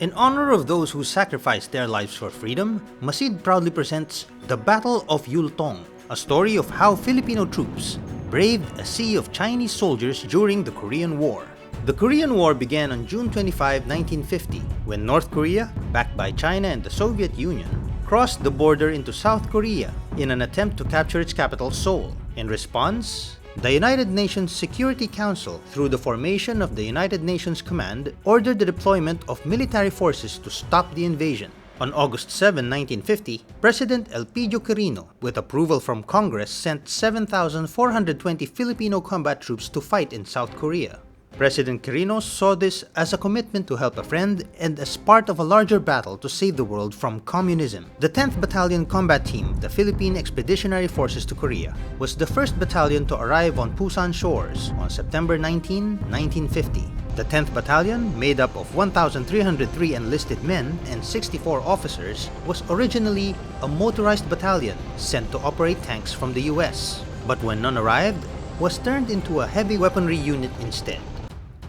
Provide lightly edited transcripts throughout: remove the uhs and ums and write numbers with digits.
In honor of those who sacrificed their lives for freedom, Masid proudly presents The Battle of Yultong, a story of how Filipino troops braved a sea of Chinese soldiers during the Korean War. The Korean War began on June 25, 1950, when North Korea, backed by China and the Soviet Union, crossed the border into South Korea in an attempt to capture its capital, Seoul. In response, the United Nations Security Council, through the formation of the United Nations Command, ordered the deployment of military forces to stop the invasion. On August 7, 1950, President Elpidio Quirino, with approval from Congress, sent 7,420 Filipino combat troops to fight in South Korea. President Quirino saw this as a commitment to help a friend and as part of a larger battle to save the world from communism. The 10th Battalion Combat Team of the Philippine Expeditionary Forces to Korea was the first battalion to arrive on Busan shores on September 19, 1950. The 10th Battalion, made up of 1,303 enlisted men and 64 officers, was originally a motorized battalion sent to operate tanks from the US, but when none arrived, was turned into a heavy weaponry unit instead.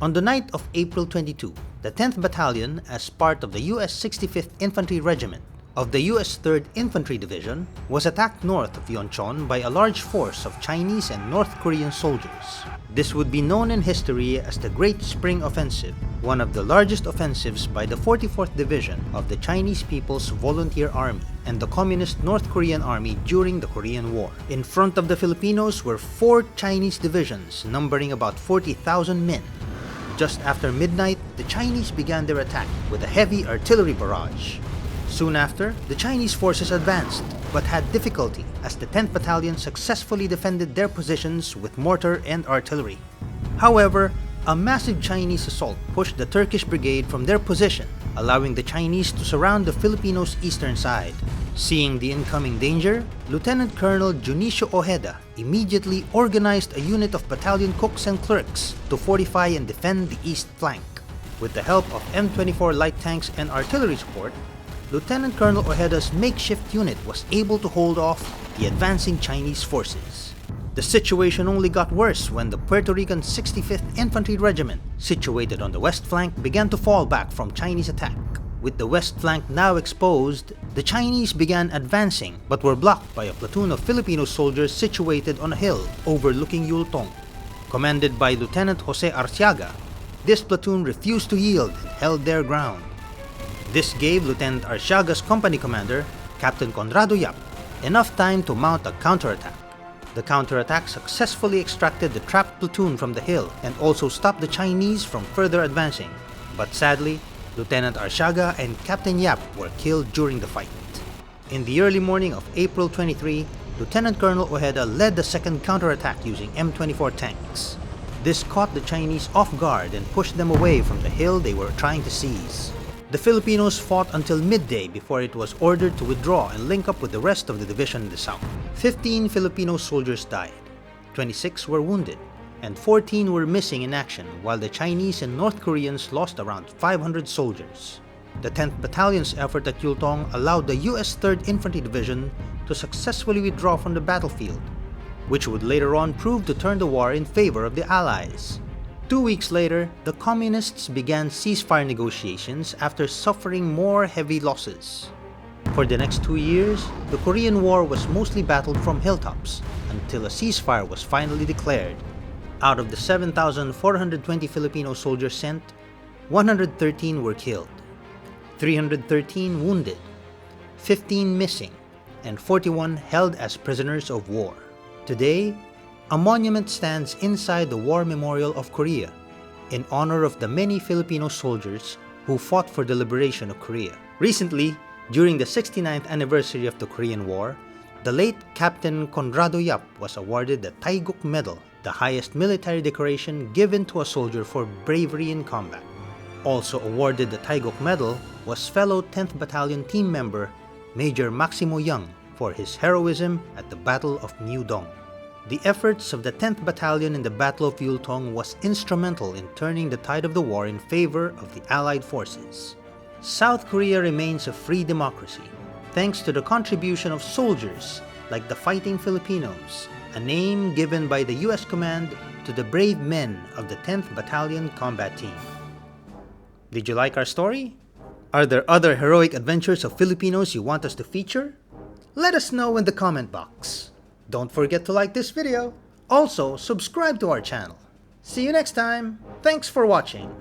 On the night of April 22, the 10th Battalion, as part of the US 65th Infantry Regiment of the US 3rd Infantry Division, was attacked north of Yultong by a large force of Chinese and North Korean soldiers. This would be known in history as the Great Spring Offensive, one of the largest offensives by the 44th Division of the Chinese People's Volunteer Army and the Communist North Korean Army during the Korean War. In front of the Filipinos were 4 Chinese divisions numbering about 40,000 men. Just after midnight, the Chinese began their attack with a heavy artillery barrage. Soon after, the Chinese forces advanced, but had difficulty as the 10th Battalion successfully defended their positions with mortar and artillery. However, a massive Chinese assault pushed the Turkish brigade from their position, allowing the Chinese to surround the Filipinos' eastern side. Seeing the incoming danger, Lieutenant Colonel Junicio Ojeda immediately organized a unit of battalion cooks and clerks to fortify and defend the east flank. With the help of M24 light tanks and artillery support, Lieutenant Colonel Ojeda's makeshift unit was able to hold off the advancing Chinese forces. The situation only got worse when the Puerto Rican 65th Infantry Regiment, situated on the west flank, began to fall back from Chinese attack. With the west flank now exposed, the Chinese began advancing but were blocked by a platoon of Filipino soldiers situated on a hill overlooking Yultong. Commanded by Lieutenant Jose Arciaga, this platoon refused to yield and held their ground. This gave Lieutenant Arciaga's company commander, Captain Conrado Yap, enough time to mount a counterattack. The counterattack successfully extracted the trapped platoon from the hill and also stopped the Chinese from further advancing. But sadly, Lieutenant Arciaga and Captain Yap were killed during the fight. In the early morning of April 23, Lieutenant Colonel Ojeda led the second counterattack using M24 tanks. This caught the Chinese off guard and pushed them away from the hill they were trying to seize. The Filipinos fought until midday before it was ordered to withdraw and link up with the rest of the division in the south. 15 Filipino soldiers died, 26 were wounded, and 14 were missing in action, while the Chinese and North Koreans lost around 500 soldiers. The 10th Battalion's effort at Yultong allowed the US 3rd Infantry Division to successfully withdraw from the battlefield, which would later on prove to turn the war in favor of the Allies. 2 weeks later, the Communists began ceasefire negotiations after suffering more heavy losses. For the next 2 years, the Korean War was mostly battled from hilltops until a ceasefire was finally declared. Out of the 7,420 Filipino soldiers sent, 113 were killed, 313 wounded, 15 missing, and 41 held as prisoners of war. Today, a monument stands inside the War Memorial of Korea in honor of the many Filipino soldiers who fought for the liberation of Korea. Recently, during the 69th anniversary of the Korean War, the late Captain Conrado Yap was awarded the Taeguk Medal, the highest military decoration given to a soldier for bravery in combat. Also awarded the Taeguk Medal was fellow 10th Battalion team member Major Maximo Young for his heroism at the Battle of New-dong. The efforts of the 10th Battalion in the Battle of Yultong was instrumental in turning the tide of the war in favor of the Allied forces. South Korea remains a free democracy, thanks to the contribution of soldiers like the Fighting Filipinos, a name given by the US Command to the brave men of the 10th Battalion Combat Team. Did you like our story? Are there other heroic adventures of Filipinos you want us to feature? Let us know in the comment box. Don't forget to like this video. Also, subscribe to our channel. See you next time. Thanks for watching.